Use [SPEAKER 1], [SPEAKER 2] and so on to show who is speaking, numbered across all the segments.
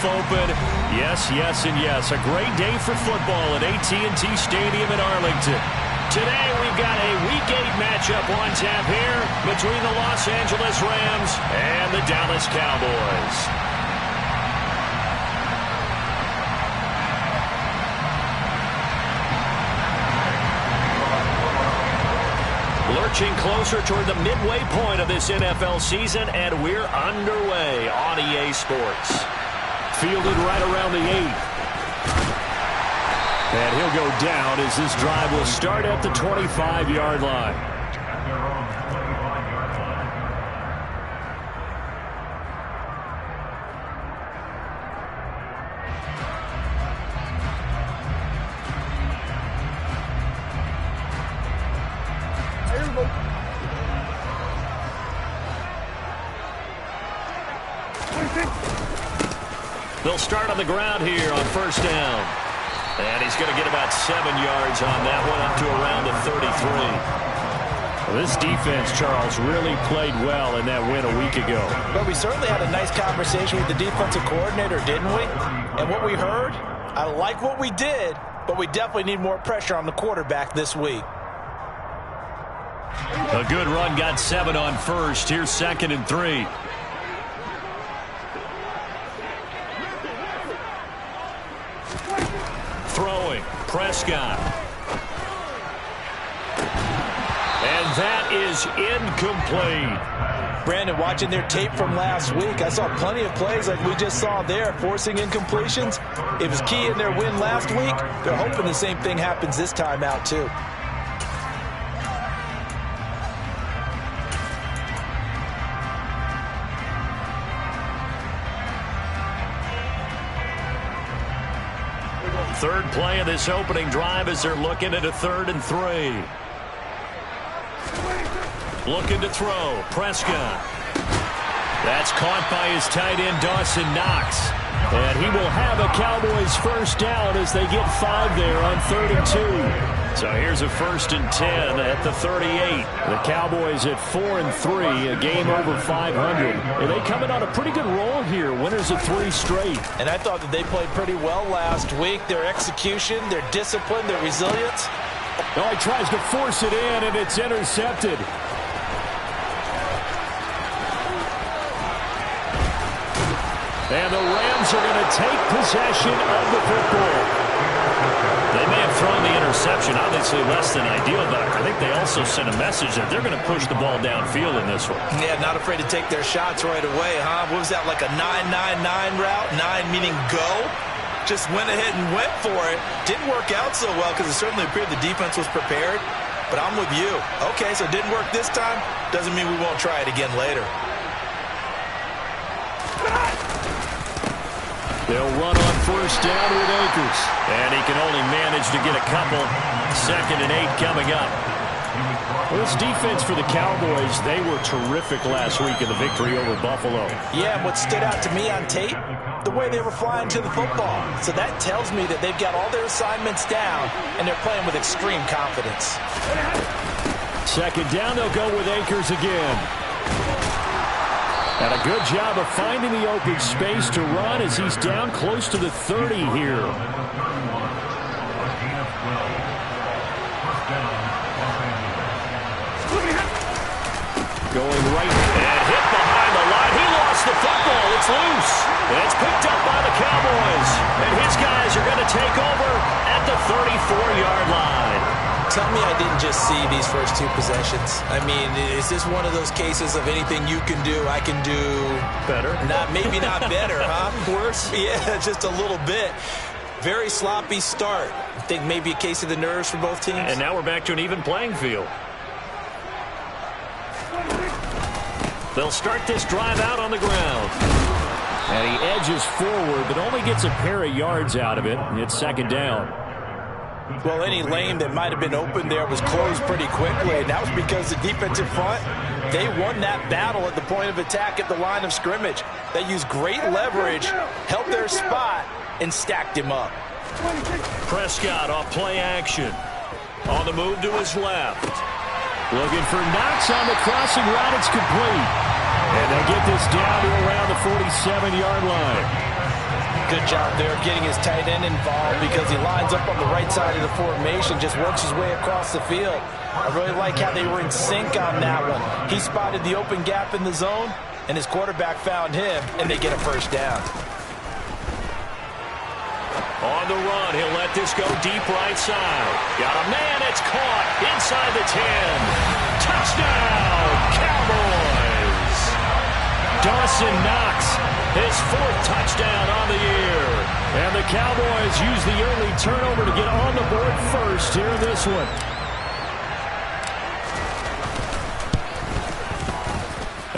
[SPEAKER 1] open. Yes, yes, and yes. A great day for football at AT&T Stadium in Arlington. Today we've got a Week 8 matchup on tap here between the Los Angeles Rams and the Dallas Cowboys. Lurching closer toward the midway point of this NFL season, and we're underway on EA Sports. Fielded right around the 8. And he'll go down as this drive will start at the 25-yard line. They'll start on the ground here on first down. And he's going to get about 7 yards on that one, up to around the 33. Well, this defense, Charles, really played well in that win a week ago.
[SPEAKER 2] But we certainly had a nice conversation with the defensive coordinator, didn't we? And what we heard, I like what we did, but we definitely need more pressure on the quarterback this week.
[SPEAKER 1] A good run, got 7 on first. Here's 2nd and 3. Throwing, Prescott. And that is incomplete.
[SPEAKER 2] Brandon, watching their tape from last week, I saw plenty of plays like we just saw there, forcing incompletions. It was key in their win last week. They're hoping the same thing happens this time out, too.
[SPEAKER 1] Third play of this opening drive as they're looking at a 3rd and 3. Looking to throw. Prescott. That's caught by his tight end, Dawson Knox. And he will have a Cowboys first down as they get 5 there on 3rd and 2. So here's a 1st and 10 at the 38. The Cowboys at 4 and 3, a game over 500. And they come in on a pretty good roll here, winners of 3 straight.
[SPEAKER 2] And I thought that they played pretty well last week. Their execution, their discipline, their resilience.
[SPEAKER 1] Oh, he tries to force it in, and it's intercepted. And the Rams are going to take possession of the football. They may have thrown the interception, obviously less than ideal, but I think they also sent a message that they're going to push the ball downfield in this one.
[SPEAKER 2] Yeah, not afraid to take their shots right away, huh? What was that, like a 9-9-9 route? 9 meaning go? Just went ahead and went for it. Didn't work out so well because it certainly appeared the defense was prepared. But I'm with you. Okay, so it didn't work this time. Doesn't mean we won't try it again later.
[SPEAKER 1] They'll run on first down with Akers. And he can only manage to get a couple. 2nd and 8 coming up. Well, this defense for the Cowboys, they were terrific last week in the victory over Buffalo.
[SPEAKER 2] Yeah, and what stood out to me on tape, the way they were flying to the football. So that tells me that they've got all their assignments down, and they're playing with extreme confidence.
[SPEAKER 1] 2nd down, they'll go with Akers again. And a good job of finding the open space to run as he's down close to the 30 here. Going right and hit behind the line. He lost the football. It's loose. And it's picked up by the Cowboys. And his guys are going to take over at the 34-yard line.
[SPEAKER 2] Tell me I didn't just see these first 2 possessions. I mean, is this one of those cases of anything you can do, I can do
[SPEAKER 1] better?
[SPEAKER 2] Maybe not better, huh?
[SPEAKER 1] Worse?
[SPEAKER 2] Yeah, just a little bit. Very sloppy start. I think maybe a case of the nerves for both teams.
[SPEAKER 1] And now we're back to an even playing field. They'll start this drive out on the ground. And he edges forward, but only gets a pair of yards out of it. It's 2nd down.
[SPEAKER 2] Well, any lane that might have been open there was closed pretty quickly, and that was because the defensive front, they won that battle at the point of attack at the line of scrimmage. They used great leverage, held their spot, and stacked him up.
[SPEAKER 1] Prescott off play action. On the move to his left. Looking for Knox on the crossing route. It's complete. And they get this down to around the 47-yard line.
[SPEAKER 2] good job there getting his tight end involved because he lines up on the right side of the formation, just works his way across the field. I really like how they were in sync on that one. He spotted the open gap in the zone, and his quarterback found him, and they get a first down.
[SPEAKER 1] On the run, he'll let this go deep right side. Got a man, it's caught inside the 10. Touchdown, Cowboys! Dawson Knox, his 4th touchdown on the year. And the Cowboys use the early turnover to get on the board first here in this one.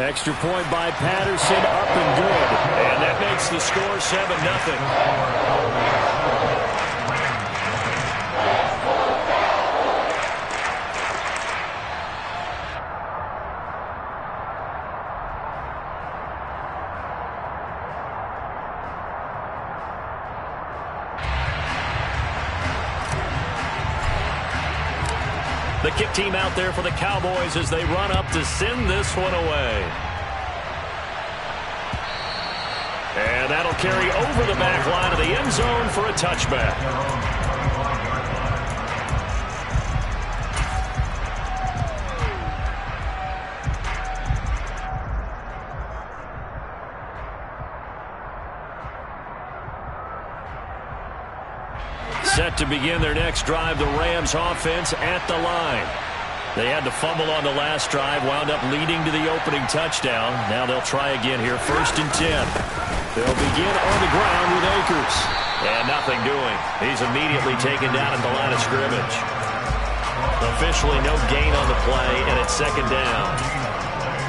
[SPEAKER 1] Extra point by Patterson, up and good. And that makes the score 7-0. The kick team out there for the Cowboys as they run up to send this one away. And that'll carry over the back line of the end zone for a touchback. Set to begin their next drive, the Rams offense at the line. They had to fumble on the last drive, wound up leading to the opening touchdown. Now they'll try again here, 1st and 10. They'll begin on the ground with Akers. And nothing doing. He's immediately taken down at the line of scrimmage. Officially no gain on the play, and it's 2nd down.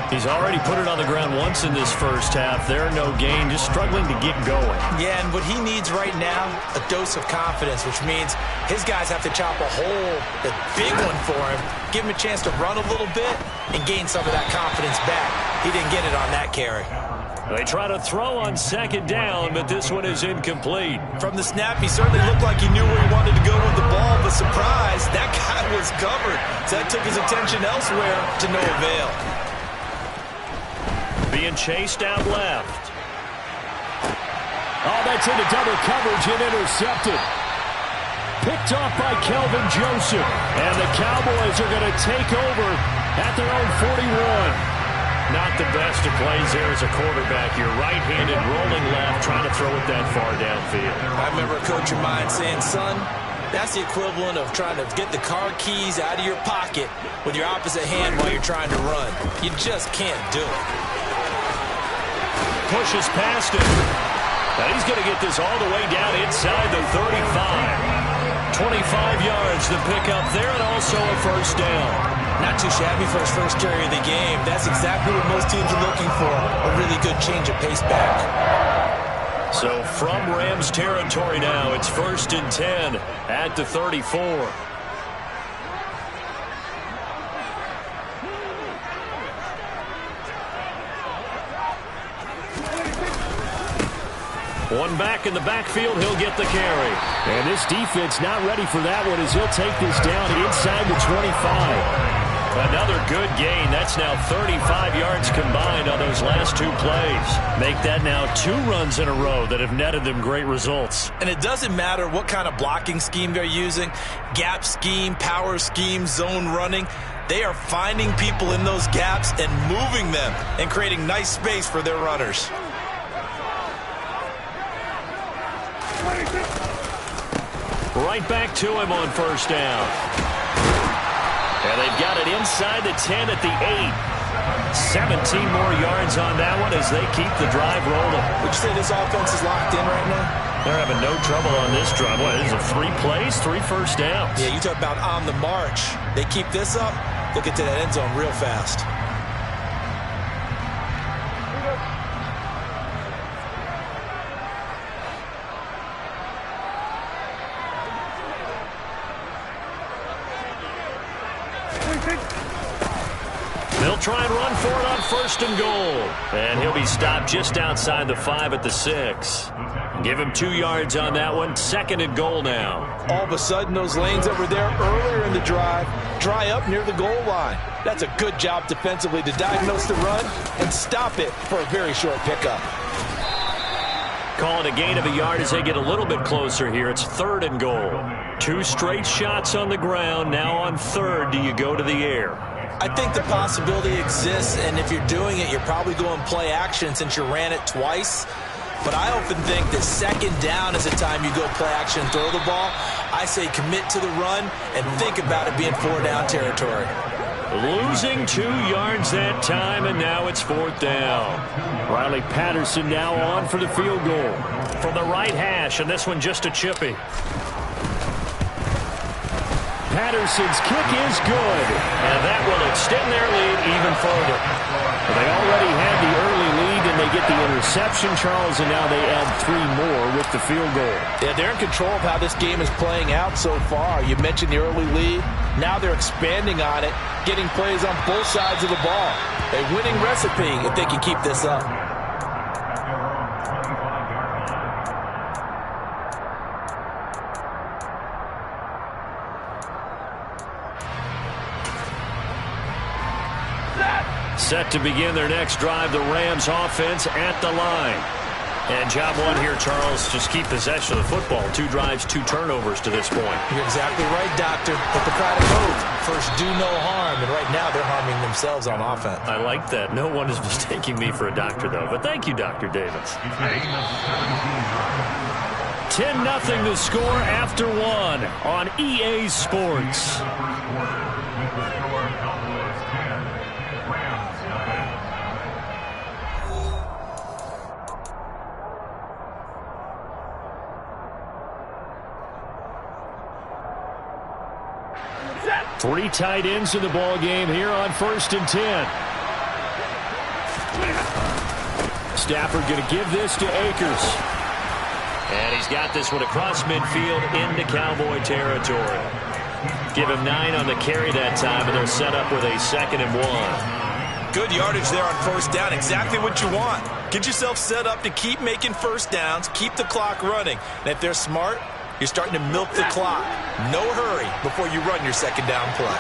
[SPEAKER 1] He's already put it on the ground once in this first half. There, no gain, just struggling to get going.
[SPEAKER 2] Yeah, and what he needs right now, a dose of confidence, which means his guys have to chop a hole, a big one for him, give him a chance to run a little bit and gain some of that confidence back. He didn't get it on that carry.
[SPEAKER 1] They try to throw on 2nd down, but this one is incomplete.
[SPEAKER 2] From the snap, he certainly looked like he knew where he wanted to go with the ball, but surprise, that guy was covered. So that took his attention elsewhere to no avail.
[SPEAKER 1] Being chased out left. Oh, that's into double coverage and intercepted. Picked off by Kelvin Joseph. And the Cowboys are going to take over at their own 41. Not the best of plays there as a quarterback. You're right-handed, rolling left, trying to throw it that far downfield.
[SPEAKER 2] I remember a coach of mine saying, son, that's the equivalent of trying to get the car keys out of your pocket with your opposite hand while you're trying to run. You just can't do it.
[SPEAKER 1] Pushes past him. Now he's going to get this all the way down inside the 35. 25 yards to pick up there, and also a 1st down.
[SPEAKER 2] Not too shabby for his first carry of the game. That's exactly what most teams are looking for, a really good change of pace back.
[SPEAKER 1] So from Rams territory now, it's 1st and 10 at the 34. One back in the backfield, he'll get the carry. And this defense not ready for that one as he'll take this down inside the 25. Another good gain. That's now 35 yards combined on those last 2 plays. Make that now 2 runs in a row that have netted them great results.
[SPEAKER 2] And it doesn't matter what kind of blocking scheme they're using, gap scheme, power scheme, zone running. They are finding people in those gaps and moving them and creating nice space for their runners.
[SPEAKER 1] Right back to him on 1st down. And they've got it inside the 10 at the 8. 17 more yards on that one as they keep the drive rolling.
[SPEAKER 2] Would you say this offense is locked in right now?
[SPEAKER 1] They're having no trouble on this drive. What, this is 3 plays, 3 first downs.
[SPEAKER 2] Yeah, you talk about on the march. They keep this up, they'll get to that end zone real fast.
[SPEAKER 1] They'll try and run for it on 1st and goal. And he'll be stopped just outside the 5 at the 6. Give him 2 yards on that one. 2nd and goal now.
[SPEAKER 2] All of a sudden, those lanes that were there earlier in the drive dry up near the goal line. That's a good job defensively to diagnose the run and stop it for a very short pickup.
[SPEAKER 1] Call it a gain of a yard as they get a little bit closer here. It's 3rd and goal. 2 straight shots on the ground. Now on 3rd, do you go to the air?
[SPEAKER 2] I think the possibility exists, and if you're doing it, you're probably going play action since you ran it twice. But I often think that 2nd down is the time you go play action and throw the ball. I say commit to the run and think about it being 4th-down territory.
[SPEAKER 1] Losing 2 yards that time, and now it's 4th down. Riley Patterson now on for the field goal. From the right hash, and this one just a chippy. Patterson's kick is good, and that will extend their lead even further. They already had the early lead, and they get the interception, Charles, and now they add 3 more with the field goal.
[SPEAKER 2] Yeah, they're in control of how this game is playing out so far. You mentioned the early lead. Now they're expanding on it, getting plays on both sides of the ball. A winning recipe if they can keep this up.
[SPEAKER 1] Set to begin their next drive, the Rams offense at the line. And job 1 here, Charles, just keep possession of the football. 2 drives, 2 turnovers to this point.
[SPEAKER 2] You're exactly right, Doctor. Hippocratic oath. First, do no harm. And right now, they're harming themselves on offense.
[SPEAKER 1] I like that. No one is mistaking me for a doctor, though. But thank you, Dr. Davis. 10-0 the score after 1 on EA Sports. Three tight ends in the ball game here on 1st and 10. Stafford going to give this to Akers. And he's got this one across midfield into Cowboy territory. Give him 9 on the carry that time, and they'll set up with a 2nd and 1.
[SPEAKER 2] Good yardage there on 1st down. Exactly what you want. Get yourself set up to keep making 1st downs, keep the clock running. And if they're smart, you're starting to milk the clock. No hurry before you run your 2nd down play.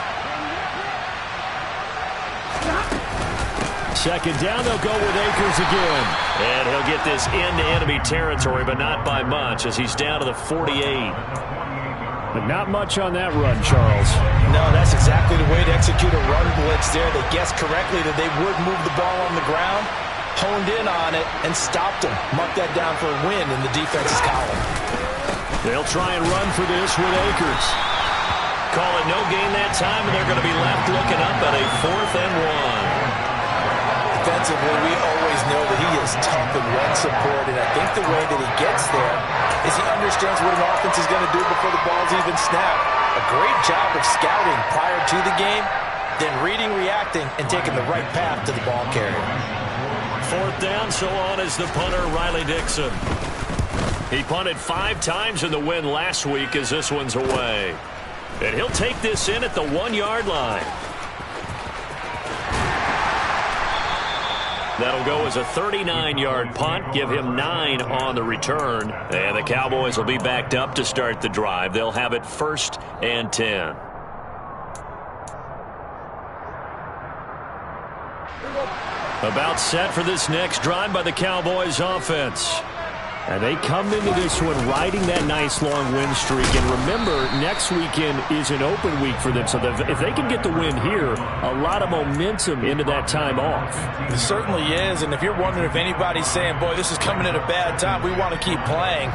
[SPEAKER 1] 2nd down, they'll go with Akers again. And he'll get this into enemy territory, but not by much as he's down to the 48. But not much on that run, Charles.
[SPEAKER 2] No, that's exactly the way to execute a run blitz there. They guessed correctly that they would move the ball on the ground, honed in on it, and stopped them. Mark that down for a win in the defense's column.
[SPEAKER 1] They'll try and run for this with Akers. Call it no gain that time, and they're going to be left looking up at a 4th and 1.
[SPEAKER 2] Defensively, we always know that he is tough in run support, and I think the way that he gets there is he understands what an offense is going to do before the ball's even snapped. A great job of scouting prior to the game, then reading, reacting, and taking the right path to the ball carrier.
[SPEAKER 1] 4th down, so on is the punter, Riley Dixon. He punted 5 times in the win last week as this one's away. And he'll take this in at the 1-yard line. That'll go as a 39-yard punt, give him 9 on the return. And the Cowboys will be backed up to start the drive. They'll have it 1st and 10. About set for this next drive by the Cowboys offense. And they come into this one riding that nice long win streak. And remember, next weekend is an open week for them. So if they can get the win here, a lot of momentum into that time off.
[SPEAKER 2] It certainly is. And if you're wondering if anybody's saying, boy, this is coming at a bad time, we want to keep playing,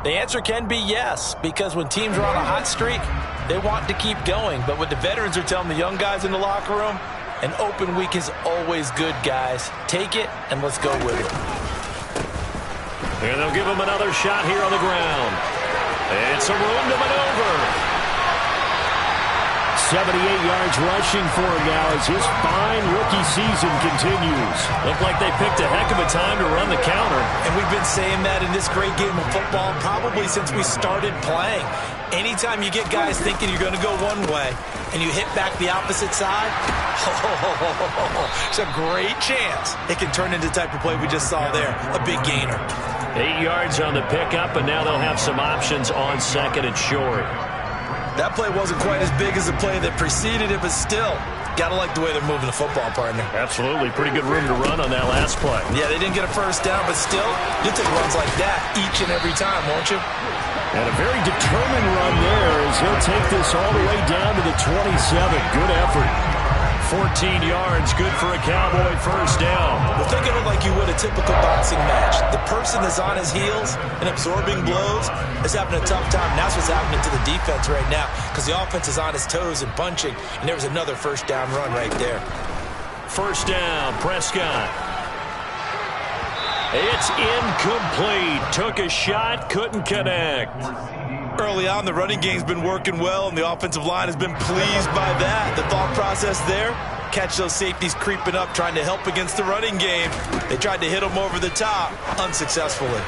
[SPEAKER 2] the answer can be yes. Because when teams are on a hot streak, they want to keep going. But what the veterans are telling the young guys in the locker room, an open week is always good, guys. Take it, and let's go with it.
[SPEAKER 1] And they'll give him another shot here on the ground. It's a room to maneuver. 78 yards rushing for him now as his fine rookie season continues. Looked like they picked a heck of a time to run the counter.
[SPEAKER 2] And we've been saying that in this great game of football probably since we started playing. Anytime you get guys thinking you're going to go one way and you hit back the opposite side, it's a great chance it can turn into the type of play we just saw there, a big gainer.
[SPEAKER 1] 8 yards on the pickup, and now they'll have some options on 2nd and short.
[SPEAKER 2] That play wasn't quite as big as the play that preceded it, but still, Gotta like the way they're moving the football, partner.
[SPEAKER 1] Absolutely. Pretty good room to run on that last play.
[SPEAKER 2] Yeah, they didn't get a first down, but still, you'll take runs like that each and every time, won't you?
[SPEAKER 1] And a very determined run there as he'll take this all the way down to the 27. Good effort. 14 yards, good for a Cowboy first down.
[SPEAKER 2] Well, think of it like you would a typical boxing match. The person is on his heels and absorbing blows is having a tough time. And that's what's happening to the defense right now because the offense is on his toes and punching, and there was another first down run right there.
[SPEAKER 1] First down, Prescott. It's incomplete. Took a shot, couldn't connect.
[SPEAKER 2] Early on, the running game's been working well, and the offensive line has been pleased by that. The thought process there, catch those safeties creeping up, trying to help against the running game. They tried to hit them over the top, unsuccessfully.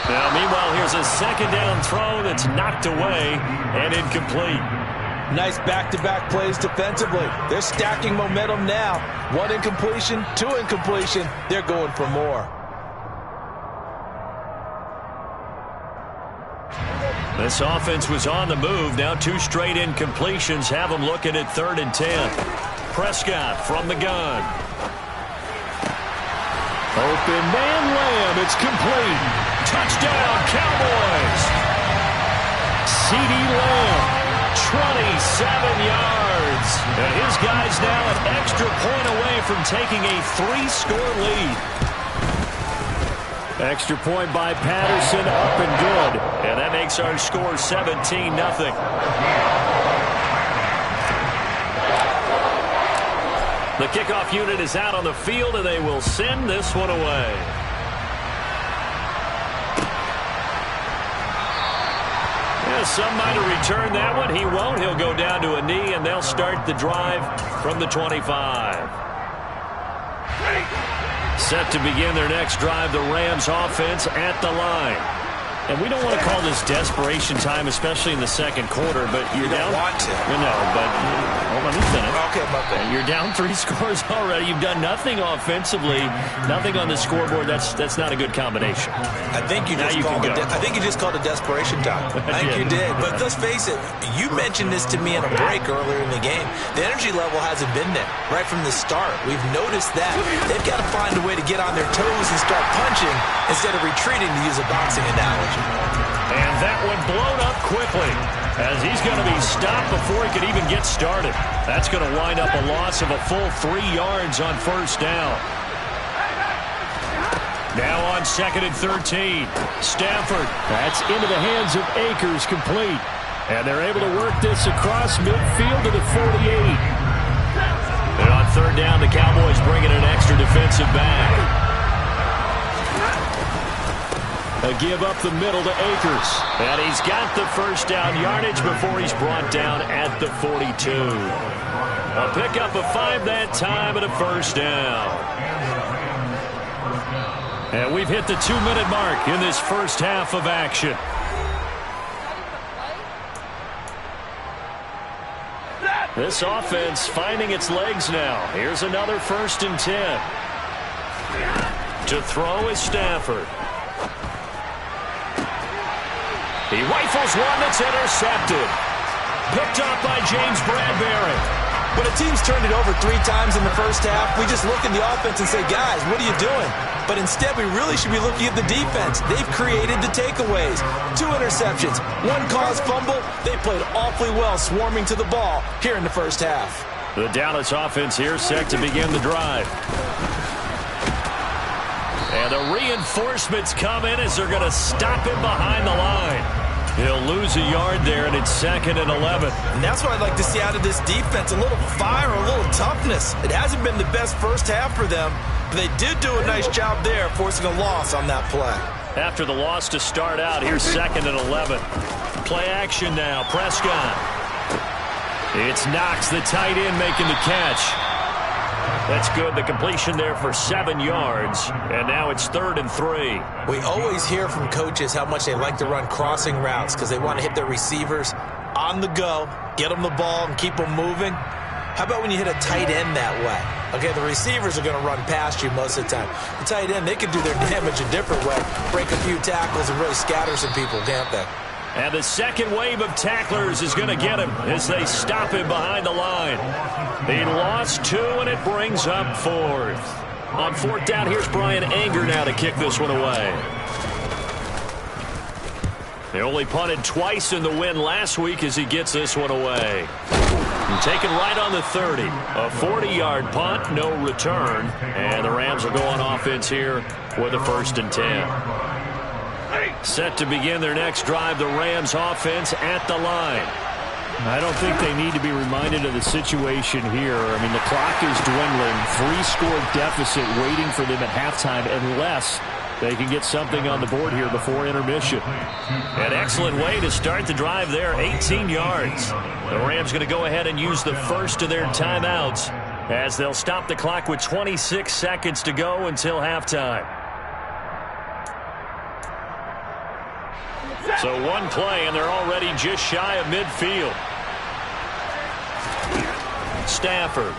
[SPEAKER 1] Now, meanwhile, here's a second down throw that's knocked away and incomplete.
[SPEAKER 2] Nice back-to-back plays defensively. They're stacking momentum now. One incompletion, two incompletion. They're going for more.
[SPEAKER 1] This offense was on the move. Now two straight incompletions have them looking at 3rd and 10. Prescott from the gun. Open man Lamb. It's complete. Touchdown, Cowboys. C.D. Lamb, 27 yards. And his guy's now an extra point away from taking a 3-score lead. Extra point by Patterson, up and good. And that makes our score 17-0. The kickoff unit is out on the field, and they will send this one away. Yeah, some might have returned that one. He won't. He'll go down to a knee, and they'll start the drive from the 25. Set to begin their next drive, the Rams offense at the line. And we don't want to call this desperation time, especially in the second quarter, but you're down.
[SPEAKER 2] You don't want to.
[SPEAKER 1] No, but let me finish.
[SPEAKER 2] Okay, my bad.
[SPEAKER 1] You're down 3 scores already. You've done nothing offensively, nothing on the scoreboard. That's not a good combination.
[SPEAKER 2] I think you just called it desperation time. I think you did. But let's face it, you mentioned this to me in a break earlier in the game. The energy level hasn't been there right from the start. We've noticed that. They've got to find a way to get on their toes and start punching instead of retreating, to use a boxing analogy.
[SPEAKER 1] And that one blown up quickly as he's going to be stopped before he could even get started. That's going to wind up a loss of a full 3 yards on first down. Now on 2nd and 13. Stafford. That's into the hands of Akers, complete. And they're able to work this across midfield to the 48. And on 3rd down, the Cowboys bring in an extra defensive back. A give up the middle to Akers. And he's got the first down yardage before he's brought down at the 42. A pickup of 5 that time and a first down. And we've hit the 2-minute mark in this first half of action. This offense finding its legs now. Here's another 1st and 10. To throw is Stafford. He rifles one that's intercepted. Picked up by James Bradbury.
[SPEAKER 2] When a team's turned it over 3 times in the first half, we just look at the offense and say, guys, what are you doing? But instead, we really should be looking at the defense. They've created the takeaways. 2 interceptions, 1 caused fumble. They played awfully well swarming to the ball here in the first half.
[SPEAKER 1] The Dallas offense here set to begin the drive. And the reinforcements come in as they're going to stop him behind the line. He'll lose a yard there, and it's 2nd and 11.
[SPEAKER 2] And that's what I'd like to see out of this defense, a little fire, a little toughness. It hasn't been the best first half for them, but they did do a nice job there, forcing a loss on that play.
[SPEAKER 1] After the loss to start out, here's 2nd and 11. Play action now, Prescott. It's Knox, the tight end, making the catch. That's good. The completion there for 7 yards. And now it's 3rd and 3.
[SPEAKER 2] We always hear from coaches how much they like to run crossing routes because they want to hit their receivers on the go, get them the ball, and keep them moving. How about when you hit a tight end that way? Okay, the receivers are going to run past you most of the time. The tight end, they can do their damage a different way, break a few tackles and really scatter some people, can't they?
[SPEAKER 1] And the second wave of tacklers is going to get him as they stop him behind the line. He lost 2, and it brings up 4th. On 4th down, here's Brian Anger now to kick this one away. They only punted twice in the win last week as he gets this one away. And taken right on the 30. A 40-yard punt, no return. And the Rams will go on offense here with a 1st and 10. Set to begin their next drive, the Rams offense at the line.
[SPEAKER 3] I don't think they need to be reminded of the situation here. I mean, the clock is dwindling. 3-score deficit waiting for them at halftime unless they can get something on the board here before intermission.
[SPEAKER 1] An excellent way to start the drive there, 18 yards. The Rams going to go ahead and use the first of their timeouts as they'll stop the clock with 26 seconds to go until halftime. So one play, and they're already just shy of midfield. Stafford.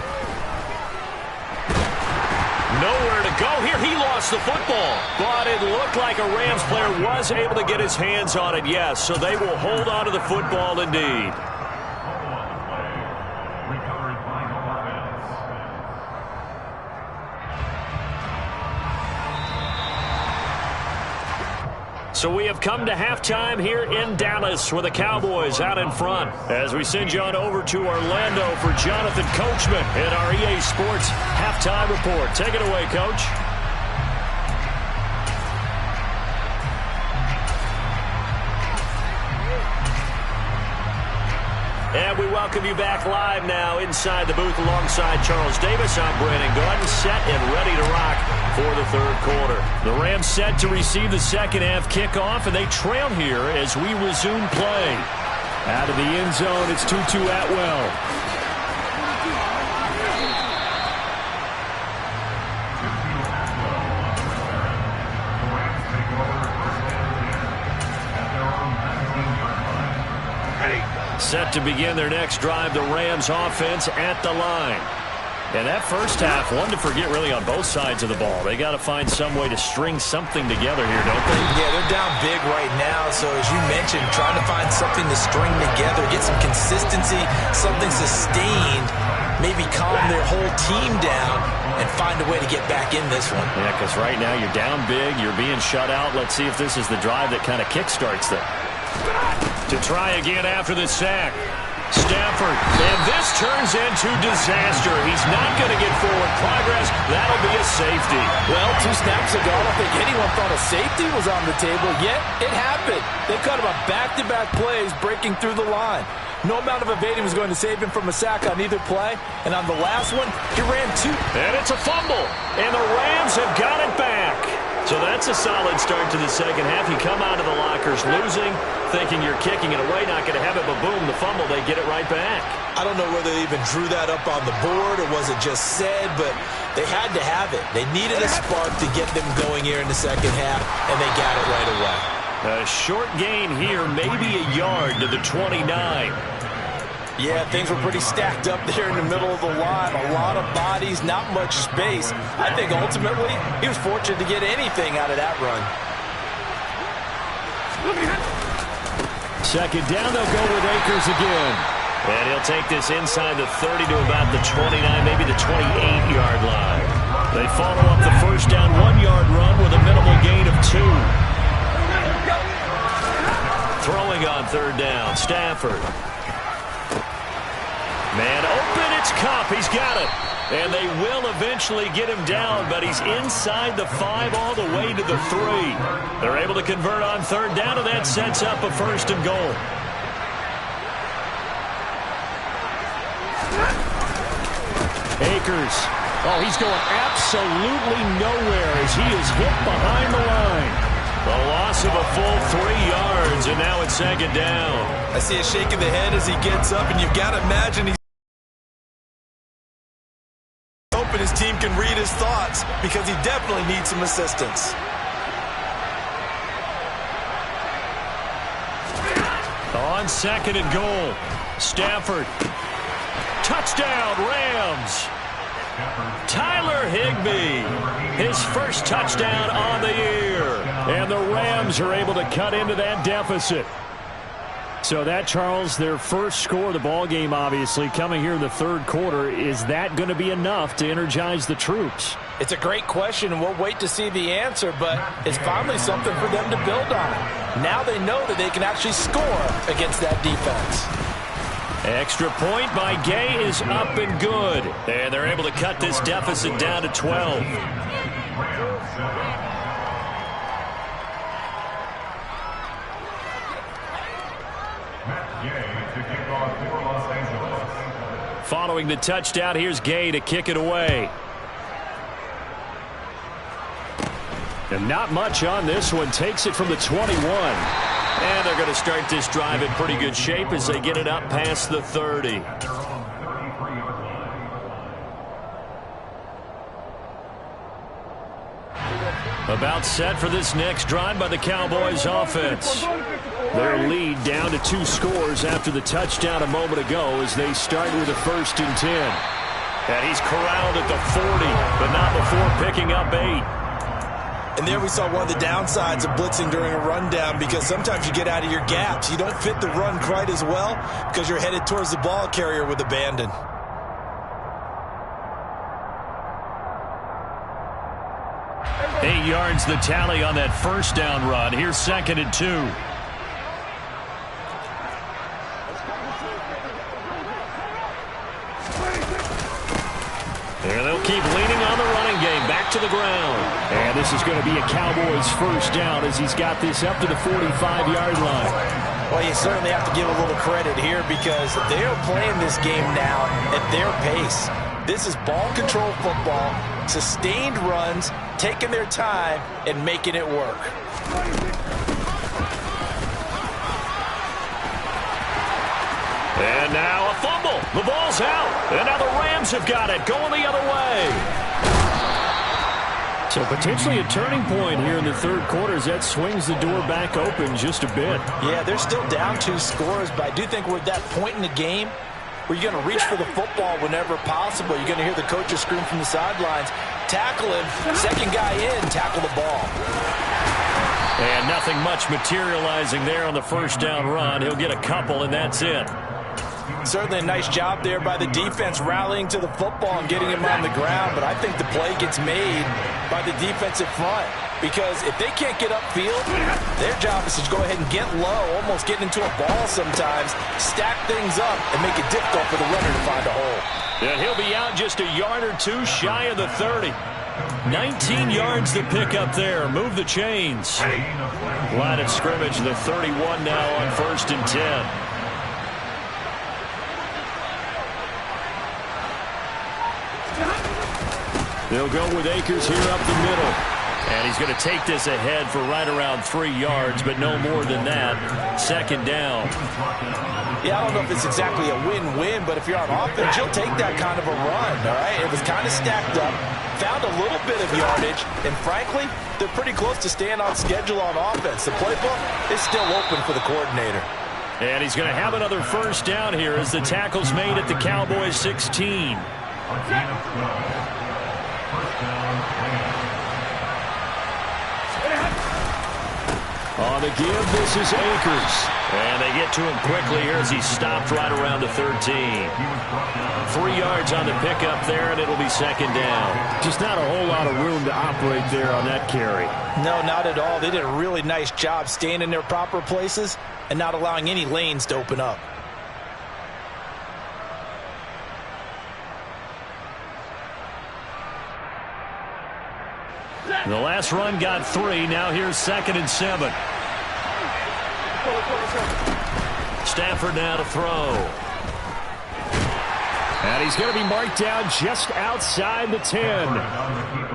[SPEAKER 1] Nowhere to go here. He lost the football. But it looked like a Rams player was able to get his hands on it, yes. So they will hold on to the football indeed. So we have come to halftime here in Dallas with the Cowboys out in front as we send you on over to Orlando for Jonathan Coachman in our EA Sports halftime report. Take it away, Coach. And we welcome you back live now inside the booth alongside Charles Davis. I'm Brandon Gordon, set and ready to rock for the 3rd quarter. The Rams set to receive the second half kickoff, and they trail here as we resume play. Out of the end zone, it's Tutu Atwell. Set to begin their next drive, the Rams offense at the line. And that first half, one to forget really on both sides of the ball. They got to find some way to string something together here, don't they?
[SPEAKER 2] Yeah, they're down big right now. So as you mentioned, trying to find something to string together, get some consistency, something sustained, maybe calm their whole team down and find a way to get back in this one.
[SPEAKER 1] Yeah, because right now you're down big, you're being shut out. Let's see if this is the drive that kind of kickstarts them. To try again after the sack. Stafford, and this turns into disaster. He's not going to get forward progress. That'll be a safety.
[SPEAKER 4] Well, 2 snaps ago, I don't think anyone thought a safety was on the table, yet it happened. They cut him a back-to-back plays breaking through the line. No amount of evading was going to save him from a sack on either play, and on the last one, he ran 2.
[SPEAKER 1] And it's a fumble, and the Rams have got it back. So that's a solid start to the second half. You come out of the lockers losing, thinking you're kicking it away, not going to have it, but boom, the fumble, they get it right back.
[SPEAKER 2] I don't know whether they even drew that up on the board or was it just said, but they had to have it. They needed a spark to get them going here in the second half, and they got it right away.
[SPEAKER 1] A short gain here, maybe a yard to the 29.
[SPEAKER 4] Yeah, things were pretty stacked up there in the middle of the line. A lot of bodies, not much space. I think ultimately he was fortunate to get anything out of that run.
[SPEAKER 1] Second down, they'll go with Akers again. And he'll take this inside the 30 to about the 29, maybe the 28-yard line. They follow up the first down 1-yard run with a minimal gain of 2. Throwing on 3rd down, Stafford. Man open, it's Kupp. He's got it. And they will eventually get him down, but he's inside the 5 all the way to the 3. They're able to convert on 3rd down, and that sets up a 1st and goal. Akers. Oh, he's going absolutely nowhere as he is hit behind the line. The loss of a full 3 yards, and now it's 2nd down.
[SPEAKER 2] I see a shake of the head as he gets up, and you've got to imagine he's hoping his team can read his thoughts because he definitely needs some assistance.
[SPEAKER 1] On 2nd and goal, Stafford. Touchdown, Rams. Tyler Higbee, his first touchdown on the year. And the Rams are able to cut into that deficit.
[SPEAKER 3] So that, Charles, their first score of the ball game, obviously, coming here in the third quarter. Is that going to be enough to energize the troops?
[SPEAKER 4] It's a great question, and we'll wait to see the answer, but it's finally something for them to build on. Now they know that they can actually score against that defense.
[SPEAKER 1] Extra point by Gay is up and good. And they're able to cut this deficit down to 12. Following the touchdown, here's Gay to kick it away.
[SPEAKER 3] And not much on this one. Takes it from the 21.
[SPEAKER 1] And they're going to start this drive in pretty good shape as they get it up past the 30. About set for this next drive by the Cowboys offense. Their lead down to 2 scores after the touchdown a moment ago as they start with a 1st and 10.
[SPEAKER 3] And he's corralled at the 40, but not before picking up 8.
[SPEAKER 2] And there we saw one of the downsides of blitzing during a rundown, because sometimes you get out of your gaps. You don't fit the run quite as well because you're headed towards the ball carrier with abandon.
[SPEAKER 3] Eight yards the tally on that first down run. Here's 2nd and 2. There they'll keep leaning on the running game. Back to the ground. And this is going to be a Cowboys first down as he's got this up to the 45-yard line.
[SPEAKER 2] Well, you certainly have to give a little credit here because they are playing this game now at their pace. This is ball control football, sustained runs, taking their time and making it work.
[SPEAKER 1] And now a fumble. The ball's out. And now the Rams have got it, going the other way.
[SPEAKER 3] So potentially a turning point here in the third quarter as that swings the door back open just a bit.
[SPEAKER 2] Yeah, they're still down 2 scores, but I do think we're at that point in the game where you're going to reach for the football whenever possible. You're going to hear the coaches scream from the sidelines, tackle him, second guy in, tackle the ball.
[SPEAKER 1] And nothing much materializing there on the first down run. He'll get a couple, and that's it.
[SPEAKER 2] Certainly a nice job there by the defense rallying to the football and getting him on the ground, but I think the play gets made by the defensive front because if they can't get upfield, their job is to go ahead and get low, almost get into a ball sometimes, stack things up, and make it difficult for the runner to find a hole.
[SPEAKER 1] And he'll be out just a yard or 2 shy of the 30. 19 yards to pick up there. Move the chains. Line of scrimmage, the 31 now on 1st and 10.
[SPEAKER 3] They'll go with Akers here up the middle.
[SPEAKER 1] And he's going to take this ahead for right around 3 yards, but no more than that. 2nd down.
[SPEAKER 2] Yeah, I don't know if it's exactly a win-win, but if you're on offense, you'll take that kind of a run, all right? It was kind of stacked up, found a little bit of yardage, and frankly, they're pretty close to staying on schedule on offense. The playbook is still open for the coordinator.
[SPEAKER 1] And he's going to have another first down here as the tackle's made at the Cowboys 16.
[SPEAKER 3] On the give, this is Akers.
[SPEAKER 1] And they get to him quickly here as he's stopped right around the 13. 3 yards on the pickup there, and it'll be 2nd down.
[SPEAKER 3] Just not a whole lot of room to operate there on that carry.
[SPEAKER 2] No, not at all. They did a really nice job staying in their proper places and not allowing any lanes to open up.
[SPEAKER 1] The last run got 3. Now here's 2nd and 7. Stafford now to throw.
[SPEAKER 3] And he's going to be marked down just outside the 10.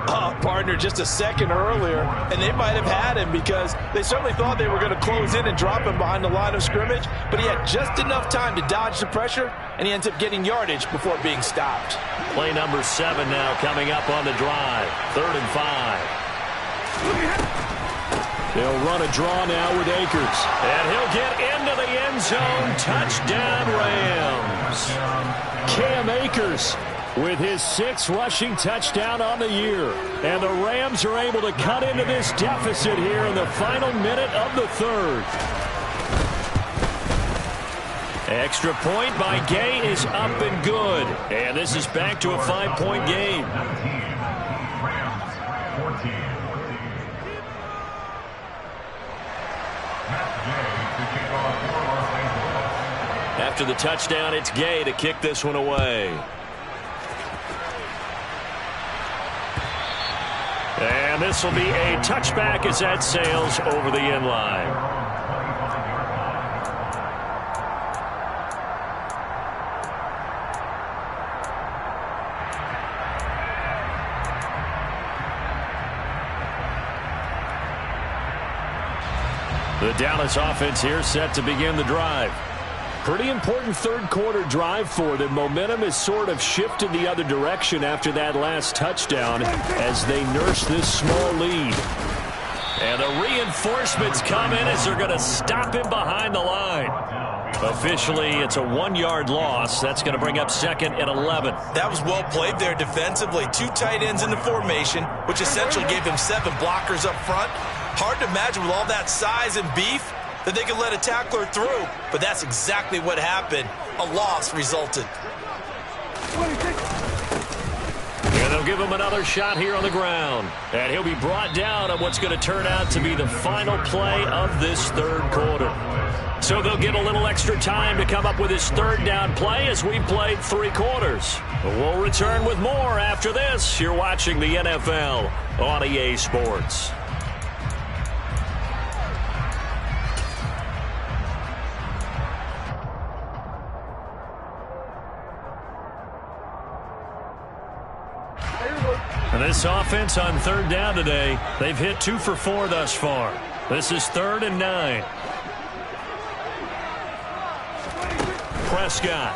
[SPEAKER 2] Oh, partner, just a second earlier, and they might have had him because they certainly thought they were going to close in and drop him behind the line of scrimmage, but he had just enough time to dodge the pressure, and he ends up getting yardage before being stopped.
[SPEAKER 1] Play number 7 now coming up on the drive. 3rd and 5.
[SPEAKER 3] They'll run a draw now with Akers.
[SPEAKER 1] And he'll get into the end zone. Touchdown, Rams.
[SPEAKER 3] Cam Akers with his 6th rushing touchdown on the year. And the Rams are able to cut into this deficit here in the final minute of the 3rd.
[SPEAKER 1] Extra point by Gay is up and good. And this is back to a 5-point game. After the touchdown, it's Gay to kick this one away. And this will be a touchback as that sails over the end line. The Dallas offense here set to begin the drive. Pretty important third-quarter drive for them. Momentum has sort of shifted the other direction after that last touchdown as they nurse this small lead. And the reinforcements come in as they're going to stop him behind the line. Officially, it's a 1-yard loss. That's going to bring up second and 11.
[SPEAKER 2] That was well played there defensively. 2 tight ends in the formation, which essentially gave him 7 blockers up front. Hard to imagine with all that size and beef that they could let a tackler through, but that's exactly what happened. A loss resulted.
[SPEAKER 1] And they'll give him another shot here on the ground. And he'll be brought down on what's going to turn out to be the final play of this third quarter. So they'll get a little extra time to come up with his third down play as we played 3 quarters. We'll return with more after this. You're watching the NFL on EA Sports. And this offense on third down today, they've hit 2 for 4 thus far. This is 3rd and 9. Prescott.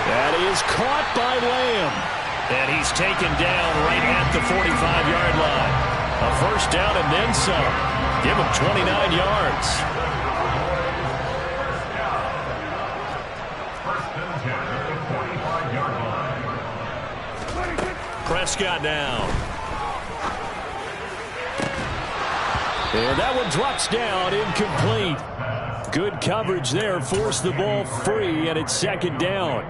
[SPEAKER 1] That is caught by Lamb. And he's taken down right at the 45-yard line. A first down and then some. Give him 29 yards. Prescott down. And that one drops down, incomplete. Good coverage there, forced the ball free, and it's second down.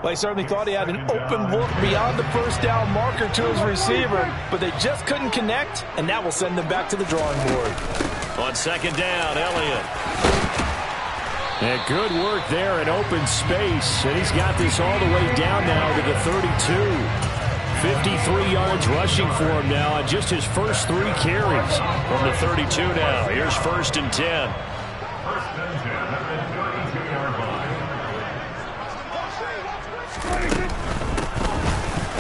[SPEAKER 4] Well, he certainly thought he had an open look beyond the first down marker to his receiver, but they just couldn't connect, and that will send them back to the drawing board. On second down, Elliott.
[SPEAKER 1] And good work there in open space, and he's got this all the way down now to the 32. 53 yards rushing for him now on just his first 3 carries from the 32 now. Here's 1st and 10.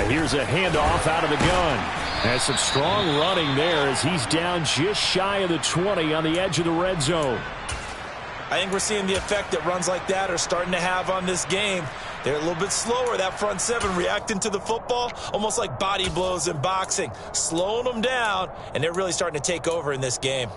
[SPEAKER 1] And here's a handoff out of the gun. Has some strong running there as he's down just shy of the 20 on the edge of the red zone.
[SPEAKER 2] I think we're seeing the effect that runs like that are starting to have on this game. They're a little bit slower, that front 7, reacting to the football, almost like body blows in boxing, slowing them down, and they're really starting to take over in this game.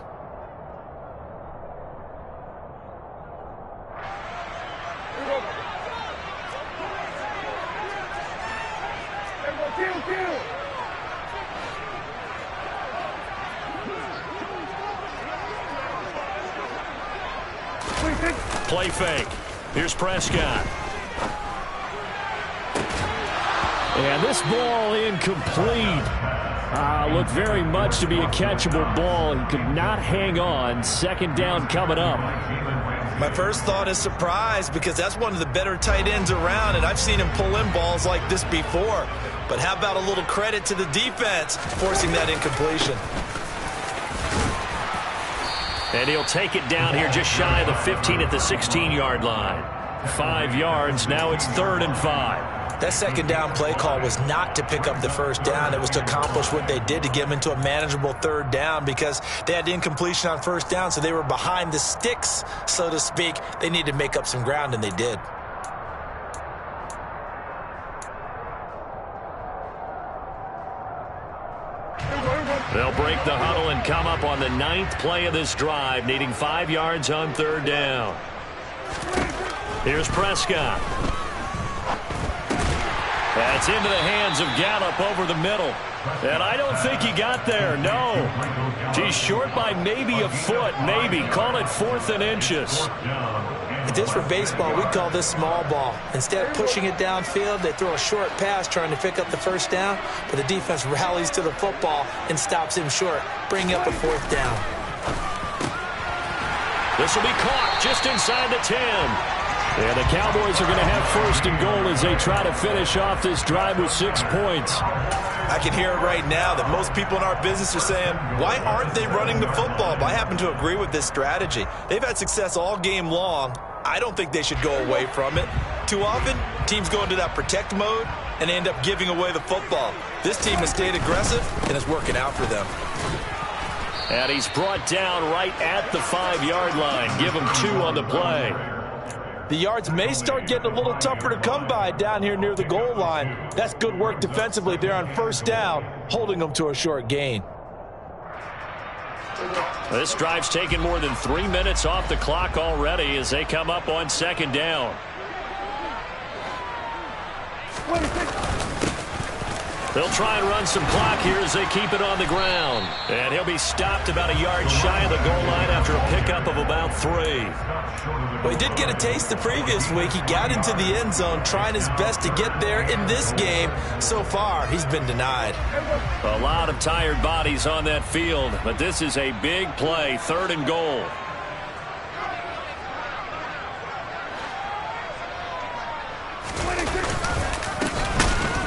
[SPEAKER 1] Play fake. Here's Prescott. And this ball incomplete. Looked very much to be a catchable ball. He could not hang on. Second down coming up.
[SPEAKER 2] My first thought is surprise because that's one of the better tight ends around, and I've seen him pull in balls like this before. But how about a little credit to the defense forcing that incompletion?
[SPEAKER 1] And he'll take it down here just shy of the 15 at the 16-yard line. 5 yards. Now it's 3rd and 5.
[SPEAKER 2] That second down play call was not to pick up the first down. It was to accomplish what they did to get them into a manageable 3rd down because they had incompletion on first down, so they were behind the sticks, so to speak. They needed to make up some ground, and they did.
[SPEAKER 1] They'll break the huddle and come up on the 9th play of this drive, needing 5 yards on 3rd down. Here's Prescott. That's into the hands of Gallup over the middle. And I don't think he got there, no. He's short by maybe a foot, maybe. Call it 4th and inches.
[SPEAKER 4] If this were baseball, we'd call this small ball. Instead of pushing it downfield, they throw a short pass trying to pick up the first down, but the defense rallies to the football and stops him short, bringing up a 4th down.
[SPEAKER 1] This will be caught just inside the 10. And the Cowboys are going to have 1st and goal as they try to finish off this drive with 6 points.
[SPEAKER 2] I can hear it right now that most people in our business are saying, why aren't they running the football? But I happen to agree with this strategy. They've had success all game long. I don't think they should go away from it. Too often, teams go into that protect mode and end up giving away the football. This team has stayed aggressive, and it's working out for them.
[SPEAKER 1] And he's brought down right at the 5-yard line. Give him 2 on the play.
[SPEAKER 4] The yards may start getting a little tougher to come by down here near the goal line. That's good work defensively there on 1st down, holding them to a short gain.
[SPEAKER 1] This drive's taken more than 3 minutes off the clock already as they come up on 2nd down. They'll try and run some clock here as they keep it on the ground. And he'll be stopped about a yard shy of the goal line after a pickup of about 3.
[SPEAKER 2] Well, he did get a taste the previous week. He got into the end zone trying his best to get there in this game. So far, he's been denied.
[SPEAKER 1] A lot of tired bodies on that field, but this is a big play, 3rd and goal.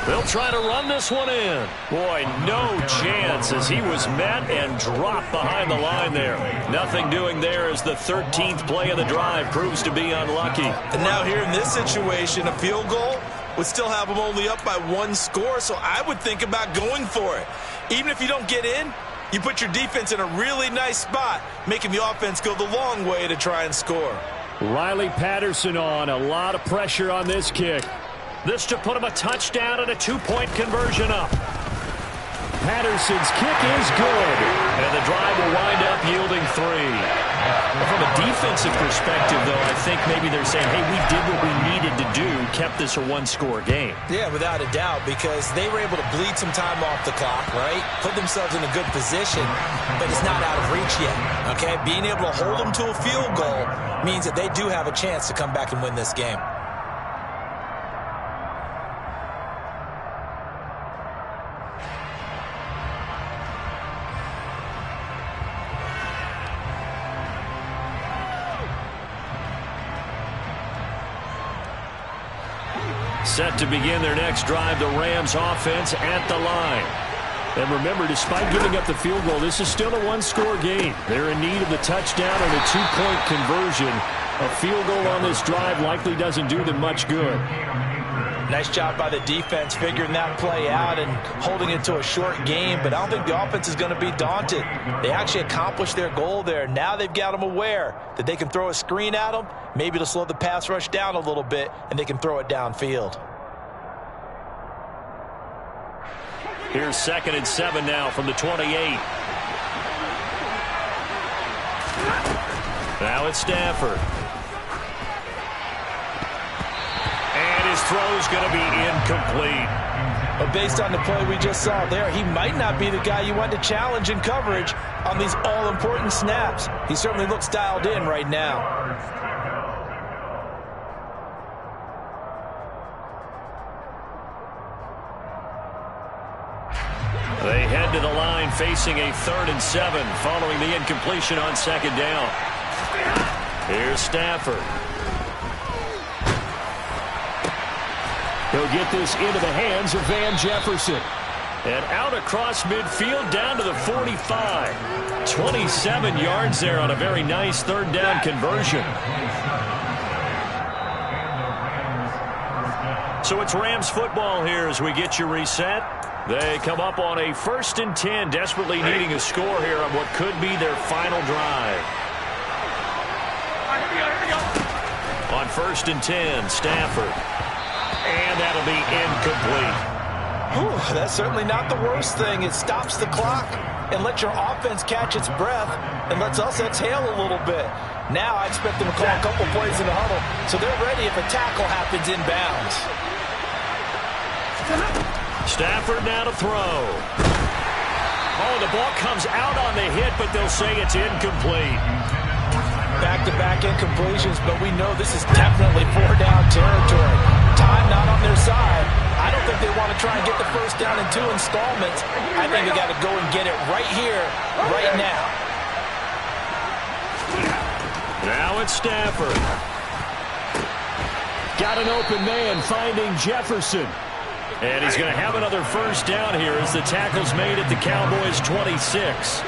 [SPEAKER 1] They'll try to run this one in. Boy, no chance as he was met and dropped behind the line there. Nothing doing there as the 13th play of the drive proves to be unlucky.
[SPEAKER 2] And now here in this situation, a field goal would still have them only up by 1 score, so I would think about going for it. Even if you don't get in, you put your defense in a really nice spot, making the offense go the long way to try and score.
[SPEAKER 1] Riley Patterson on. A lot of pressure on this kick. This to put him a touchdown and a 2-point conversion up. Patterson's kick is good. And the drive will wind up yielding 3. From a defensive perspective, though, I think maybe they're saying, hey, we did what we needed to do, kept this a 1-score game.
[SPEAKER 4] Yeah, without a doubt, because they were able to bleed some time off the clock, right? Put themselves in a good position, but it's not out of reach yet, okay? Being able to hold them to a field goal means that they do have a chance to come back and win this game.
[SPEAKER 1] Set to begin their next drive, the Rams offense at the line. And remember, despite giving up the field goal, this is still a 1-score game. They're in need of the touchdown and a 2-point conversion. A field goal on this drive likely doesn't do them much good.
[SPEAKER 4] Nice job by the defense figuring that play out and holding it to a short game, but I don't think the offense is going to be daunted. They actually accomplished their goal there. Now they've got them aware that they can throw a screen at them, maybe to slow the pass rush down a little bit, and they can throw it downfield.
[SPEAKER 1] Here's 2nd and 7 now from the 28. Now it's Stafford. And his throw's going to be incomplete.
[SPEAKER 4] But based on the play we just saw there, he might not be the guy you want to challenge in coverage on these all-important snaps. He certainly looks dialed in right now.
[SPEAKER 1] They head to the line facing a 3rd and 7 following the incompletion on 2nd down. Here's Stafford. He'll get this into the hands of Van Jefferson. And out across midfield down to the 45. 27 yards there on a very nice 3rd down conversion. So it's Rams football here as we get you reset. They come up on a 1st and 10, desperately needing a score here on what could be their final drive. On 1st and 10, Stafford. And that'll be incomplete.
[SPEAKER 4] Whew, that's certainly not the worst thing. It stops the clock and lets your offense catch its breath and lets us exhale a little bit. Now I expect them to call a couple plays in the huddle so they're ready if a tackle happens inbounds.
[SPEAKER 1] Stafford now to throw. Oh, the ball comes out on the hit, but they'll say it's incomplete.
[SPEAKER 4] Back-to-back incompletions, but we know this is definitely four-down territory. Time not on their side. I don't think they want to try and get the first down in 2 installments. I think they got to go and get it right here, right now.
[SPEAKER 1] Now it's Stafford. Got an open man finding Jefferson. And he's going to have another first down here as the tackle's made at the Cowboys' 26.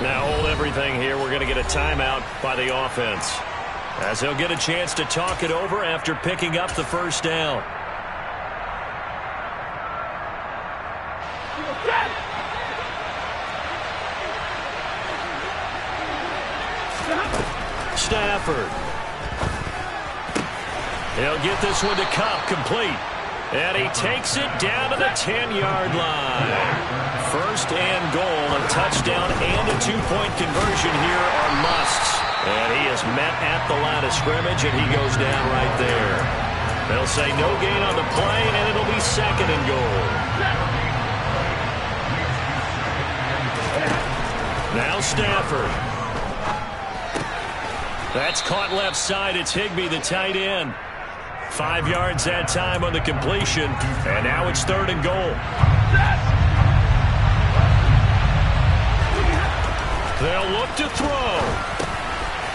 [SPEAKER 1] Now hold everything here. We're going to get a timeout by the offense, as he'll get a chance to talk it over after picking up the first down. Stafford. He'll get this one to Cup, complete. And he takes it down to the 10-yard line. First and goal, a touchdown and a 2-point conversion here are musts. And he is met at the line of scrimmage, and he goes down right there. They'll say no gain on the play, and it'll be second and goal. Now Stafford. That's caught left side. It's Higbee, the tight end. 5 yards that time on the completion, and now it's third and goal. They'll look to throw.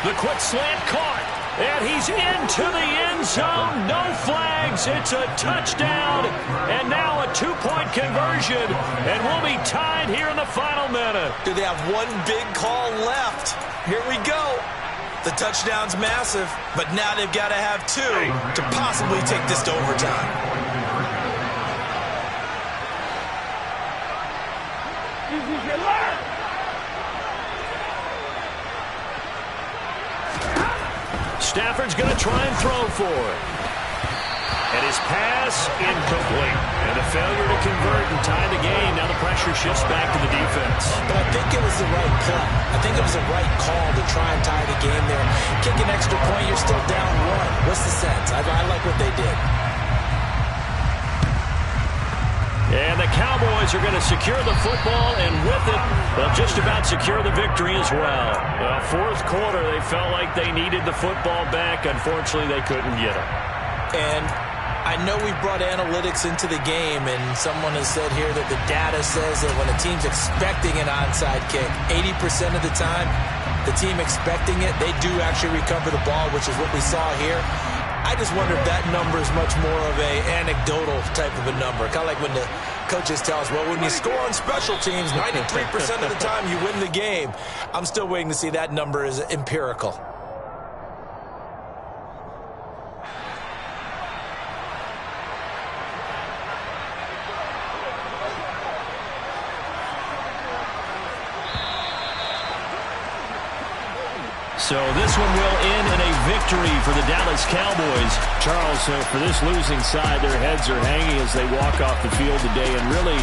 [SPEAKER 1] The quick slant caught, and he's into the end zone. No flags. It's a touchdown, and now a 2-point conversion, and we'll be tied here in the final minute.
[SPEAKER 2] Do they have one big call left? Here we go. The touchdown's massive, but now they've got to have 2 to possibly take this to overtime.
[SPEAKER 1] Stafford's going to try and throw for it. And his pass incomplete. And a failure to convert and tie the game. Now the pressure shifts back to the defense.
[SPEAKER 4] But I think it was the right play. I think it was the right call to try and tie the game there. Kick an extra point, you're still down 1. What's the sense? I like what they did.
[SPEAKER 1] And the Cowboys are going to secure the football, and with it, they'll just about secure the victory as well. Fourth quarter, they felt like they needed the football back. Unfortunately, they couldn't get it.
[SPEAKER 4] And I know we brought analytics into the game, and someone has said here that the data says that when a team's expecting an onside kick, 80% of the time, the team expecting it, they do actually recover the ball, which is what we saw here. I just wonder if that number is much more of a anecdotal type of a number. Kind of like when the coaches tell us, well, when you score on special teams, 93% of the time you win the game. I'm still waiting to see that number is empirical.
[SPEAKER 1] So this one will end in a victory for the Dallas Cowboys.
[SPEAKER 3] Charles, for this losing side, their heads are hanging as they walk off the field today. And really,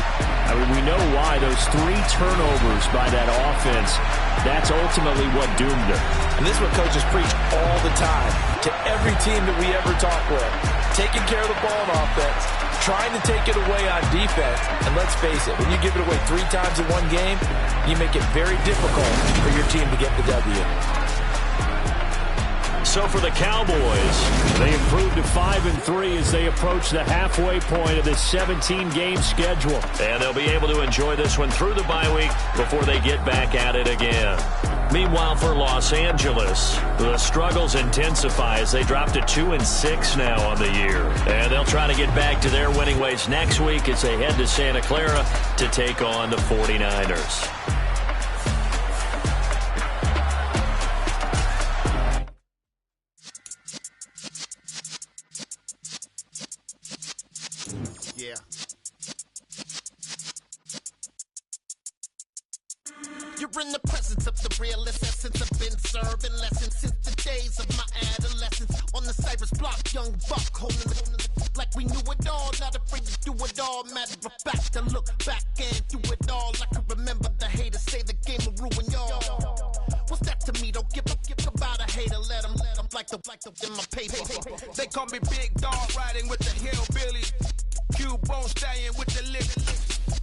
[SPEAKER 3] I mean, we know why. Those 3 turnovers by that offense, that's ultimately what doomed them.
[SPEAKER 4] And this is what coaches preach all the time to every team that we ever talk with. Taking care of the ball on offense, trying to take it away on defense. And let's face it, when you give it away 3 times in one game, you make it very difficult for your team to get the W.
[SPEAKER 1] So for the Cowboys, they improved to 5-3 as they approach the halfway point of this 17-game schedule. And they'll be able to enjoy this one through the bye week before they get back at it again. Meanwhile, for Los Angeles, the struggles intensify as they drop to 2-6 now on the year. And they'll try to get back to their winning ways next week as they head to Santa Clara to take on the 49ers.
[SPEAKER 5] in the presence of the realest essence. I've been serving lessons since the days of my adolescence. On the Cypress block, young buck holding the like we knew it all, not afraid to do it all. Matter of fact, to look back and do it all. I can remember the haters say the game will ruin y'all. What's that to me? Don't give about a hater. Let them like the in my paper.
[SPEAKER 6] They call me Big Dog, riding with the hillbilly. Cubone staying with the lips.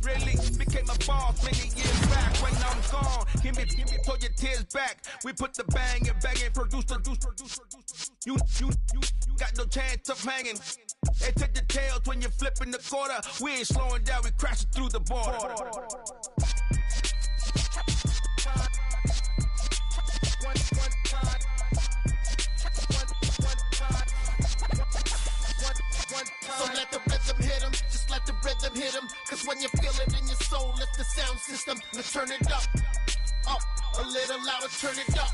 [SPEAKER 6] Really became a boss many years back. When I'm gone, give me pull your tears back. We put the bang and produce. You got no chance of hanging. They take the tails when you're flipping the quarter. We ain't slowing down, we crashing through the border.
[SPEAKER 5] So let the rhythm hit him, just let the rhythm hit him. Cause when you feel it in your soul, lift the sound system. Let's turn it up, a little louder, turn it up.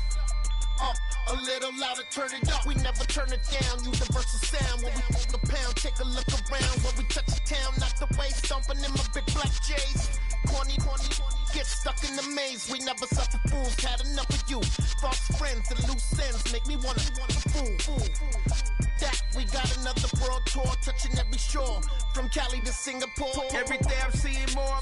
[SPEAKER 5] A little louder, turn it up. We never turn it down, universal sound. When we hold the pound, take a look around. When we touch the town, knock the way, stomping in my big black J's. Corny, get stuck in the maze. We never suffer fools, had enough of you. False friends and loose ends make me wanna fool. That we got another world tour, touching every shore, from Cali to Singapore.
[SPEAKER 6] Every day I'm seeing more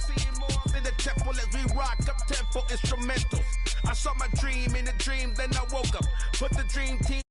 [SPEAKER 6] in the temple as we rock up tempo instrumentals. I saw my dream in a dream, then I woke up. Put the dream team